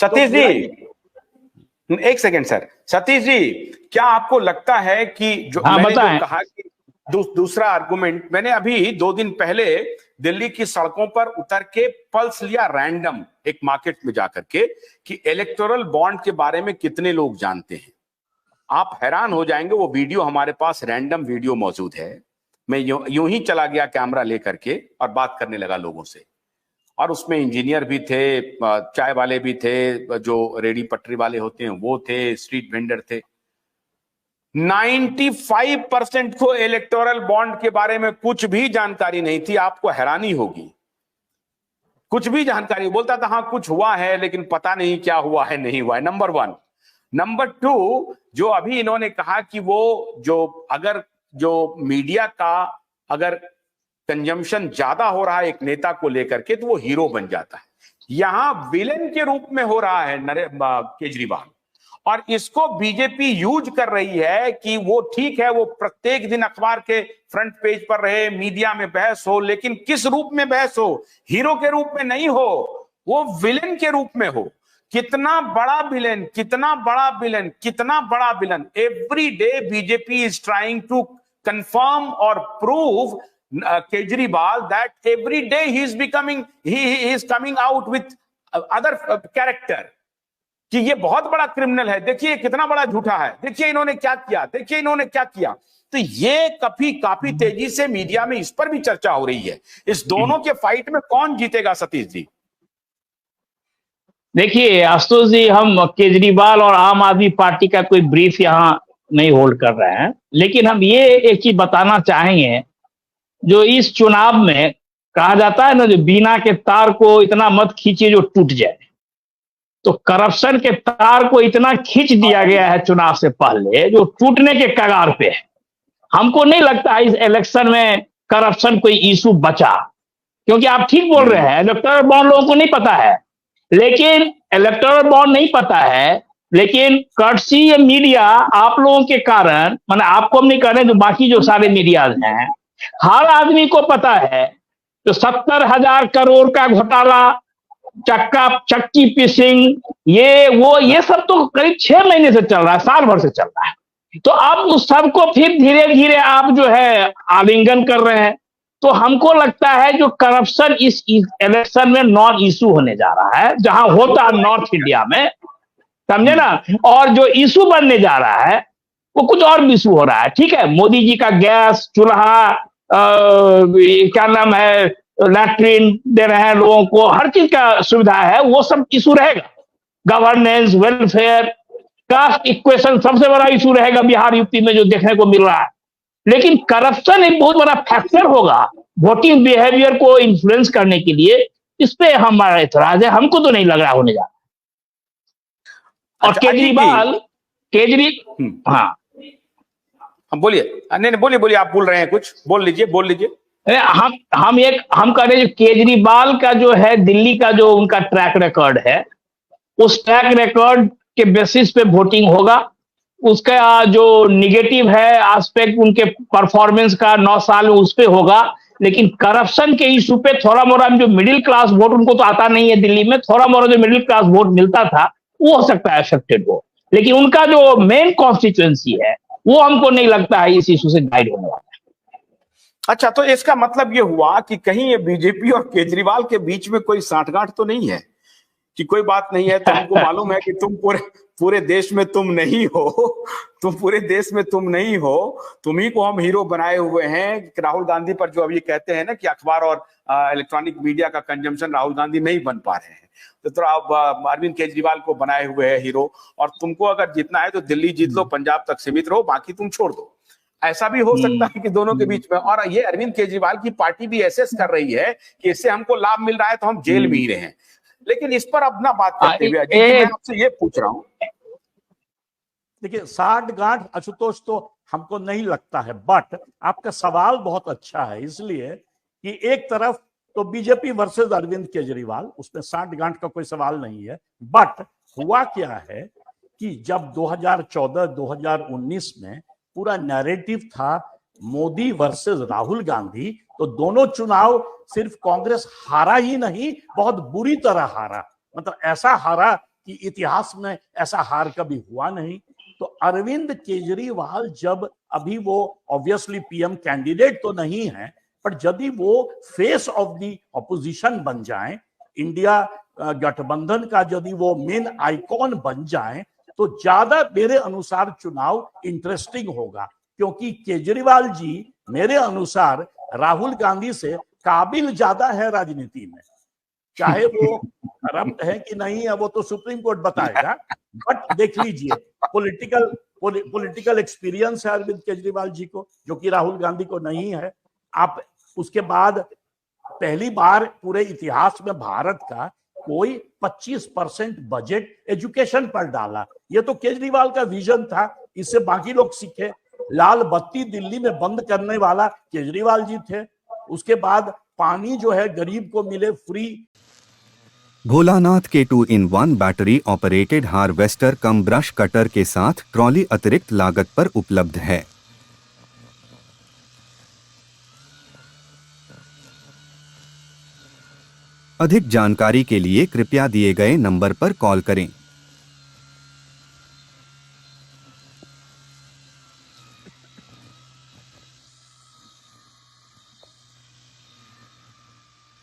सतीश जी, एक second sir. Satish ji, क्या आपको लगता है कि जो मैंने जो कहा कि दूसरा आर्गुमेंट, मैंने अभी 2 दिन पहले दिल्ली की सड़कों पर उतर के पल्स लिया रैंडम एक मार्केट में जाकर के कि इलेक्टोरल बॉन्ड के बारे में कितने लोग जानते हैं। आप हैरान हो जाएंगे, वो वीडियो हमारे पास रैंडम वीडियो मौजूद है। मैं यूं ही चला गया कैमरा लेकर के और बात करने लगा लोगों से, और उसमें इंजीनियर भी थे, चाय वाले भी थे, जो रेडी पटरी वाले होते हैं वो थे, स्ट्रीट वेंडर थे। 95% को इलेक्टोरल बॉन्ड के बारे में कुछ भी जानकारी नहीं थी। आपको हैरानी होगी, कुछ भी जानकारी। बोलता था हाँ कुछ हुआ है लेकिन पता नहीं क्या हुआ है, नहीं हुआ है। नंबर 1। नंबर 2, जो अभी इन्होंने कहा कि वो अगर मीडिया का अगर कंजम्पशन ज्यादा हो रहा है एक नेता को लेकर के तो वो हीरो बन जाता है। यहां विलेन के रूप में हो रहा है केजरीवाल, और इसको बीजेपी यूज कर रही है कि वो ठीक है, वो प्रत्येक दिन अखबार के फ्रंट पेज पर रहे, मीडिया में बहस हो, लेकिन किस रूप में बहस हो? हीरो के रूप में नहीं हो, वो विलेन के रूप में हो। कितना बड़ा विलेन, कितना बड़ा विलेन, कितना बड़ा villain. Every day BJP is trying to confirm और prove Kejriwal that every day he is coming out with other character कि ये बहुत बड़ा क्रिमिनल है, देखिए कितना बड़ा झूठा है, देखिए इन्होंने क्या किया, देखिए इन्होंने क्या किया। तो ये काफी तेजी से मीडिया में इस पर भी चर्चा हो रही है। इस दोनों के फाइट में कौन जीतेगा सतीश जी? देखिए आशुतोष जी, हम केजरीवाल और आम आदमी पार्टी का कोई ब्रीफ यहाँ नहीं होल्ड कर रहे हैं, लेकिन हम ये एक चीज बताना चाहेंगे। जो इस चुनाव में कहा जाता है ना, जो बीना के तार को इतना मत खींचिए जो टूट जाए, तो करप्शन के तार को इतना खींच दिया गया है चुनाव से पहले जो टूटने के कगार पे है। हमको नहीं लगता इस इलेक्शन में करप्शन कोई इशू बचा, क्योंकि आप ठीक बोल रहे हैं, इलेक्टोरल बॉन्ड लोगों को नहीं पता है, लेकिन इलेक्टोरल बॉन्ड नहीं पता है, लेकिन कर्टसी मीडिया आप लोगों के कारण, माने आपको हम नहीं कह रहे, जो बाकी जो सारे मीडिया हैं, हर आदमी को पता है। तो 70,000 करोड़ का घोटाला, चक्की पिसिंग, ये सब तो करीब 6 महीने से चल रहा है, साल भर से चल रहा है। तो अब उस सबको फिर धीरे धीरे आप जो है आलिंगन कर रहे हैं। तो हमको लगता है जो करप्शन इस इलेक्शन में नॉन इशू होने जा रहा है, जहां होता है नॉर्थ इंडिया में, समझे ना। और जो इशू बनने जा रहा है वो कुछ और इशू हो रहा है। ठीक है, मोदी जी का गैस चूल्हा, क्या नाम है, लैट्रिन दे रहे हैं लोगों को, हर चीज का सुविधा है, वो सब इशू रहेगा। गवर्नेंस, वेलफेयर, कास्ट इक्वेशन सबसे बड़ा इशू रहेगा बिहार यूपी में जो देखने को मिल रहा है। लेकिन करप्शन एक बहुत बड़ा फैक्टर होगा वोटिंग बिहेवियर को इन्फ्लुएंस करने के लिए। इस पे हमारा एतराज है, हमको तो नहीं लग रहा होने जा रहा। और हाँ बोलिए, नहीं बोलिए, आप बोल रहे हैं कुछ, बोल लीजिए। हम कह रहे हैं केजरीवाल का जो है दिल्ली का जो उनका ट्रैक रिकॉर्ड है, उस ट्रैक रिकॉर्ड के बेसिस पे वोटिंग होगा। उसका जो निगेटिव है एस्पेक्ट उनके परफॉर्मेंस का 9 साल में उस पे होगा। लेकिन करप्शन के इशू पे थोड़ा मोड़ा जो मिडिल क्लास वोट, उनको तो आता नहीं है दिल्ली में, थोड़ा मोड़ा जो मिडिल क्लास वोट मिलता था वो हो सकता है अफेक्टेड हो, लेकिन उनका जो मेन कॉन्स्टिट्यूएंसी है वो हमको नहीं लगता है इस इशू से गाइड होने वाला है। अच्छा, तो इसका मतलब ये हुआ कि कहीं ये बीजेपी और केजरीवाल के बीच में कोई साठगांठ तो नहीं है, कि कोई बात नहीं है, तुमको मालूम है कि तुम पूरे देश में तुम नहीं हो, पूरे देश में तुम नहीं हो, तुम्ही को हम हीरो बनाए हुए हैं। राहुल गांधी पर जो अभी कहते हैं ना कि अखबार और इलेक्ट्रॉनिक मीडिया का कंजम्पशन राहुल गांधी नहीं बन पा रहे हैं, तो आप अरविंद केजरीवाल को बनाए हुए है हीरो, और तुमको अगर जीतना है तो दिल्ली जीत लो, पंजाब तक सीमित रहो, बाकी तुम छोड़ दो। ऐसा भी हो सकता है कि दोनों के बीच में, और ये अरविंद केजरीवाल की पार्टी भी एसेस कर रही है कि इससे हमको लाभ मिल रहा है तो हम जेल में ही रहे। लेकिन इस पर अपना बात करते हुए मैं आपसे ये पूछ रहा हूं, देखिए साठगांठ आशुतोष तो हमको नहीं लगता है, बट आपका सवाल बहुत अच्छा है, इसलिए कि एक तरफ तो बीजेपी वर्सेस अरविंद केजरीवाल, उसमें साठगांठ का कोई सवाल नहीं है। बट हुआ क्या है कि जब 2014-2019 में पूरा नैरेटिव था मोदी वर्सेस राहुल गांधी, तो दोनों चुनाव सिर्फ कांग्रेस हारा ही नहीं, बहुत बुरी तरह हारा। मतलब ऐसा हारा कि इतिहास में ऐसा हार कभी हुआ नहीं। तो अरविंद केजरीवाल जब, अभी वो ऑब्वियसली पीएम कैंडिडेट तो नहीं है, पर यदि वो फेस ऑफ द ऑपोजिशन बन जाए, इंडिया गठबंधन का यदि वो मेन आइकॉन बन जाए, तो ज्यादा मेरे अनुसार चुनाव इंटरेस्टिंग होगा। क्योंकि केजरीवाल जी मेरे अनुसार राहुल गांधी से काबिल ज्यादा है राजनीति में। चाहे वो करप्ट है कि नहीं है वो तो सुप्रीम कोर्ट बताएगा, बट देख लीजिए पॉलिटिकल एक्सपीरियंस है अरविंद केजरीवाल जी को, जो कि राहुल गांधी को नहीं है। आप उसके बाद पहली बार पूरे इतिहास में भारत का कोई 25% बजट एजुकेशन पर डाला। ये तो केजरीवाल का विजन था, इससे बाकी लोग सीखे। लाल बत्ती दिल्ली में बंद करने वाला केजरीवाल जी थे। उसके बाद पानी जो है गरीब को मिले फ्री। भोलानाथ के 2-in-1 बैटरी ऑपरेटेड हार्वेस्टर कम ब्रश कटर के साथ ट्रॉली अतिरिक्त लागत पर उपलब्ध है। अधिक जानकारी के लिए कृपया दिए गए नंबर पर कॉल करें।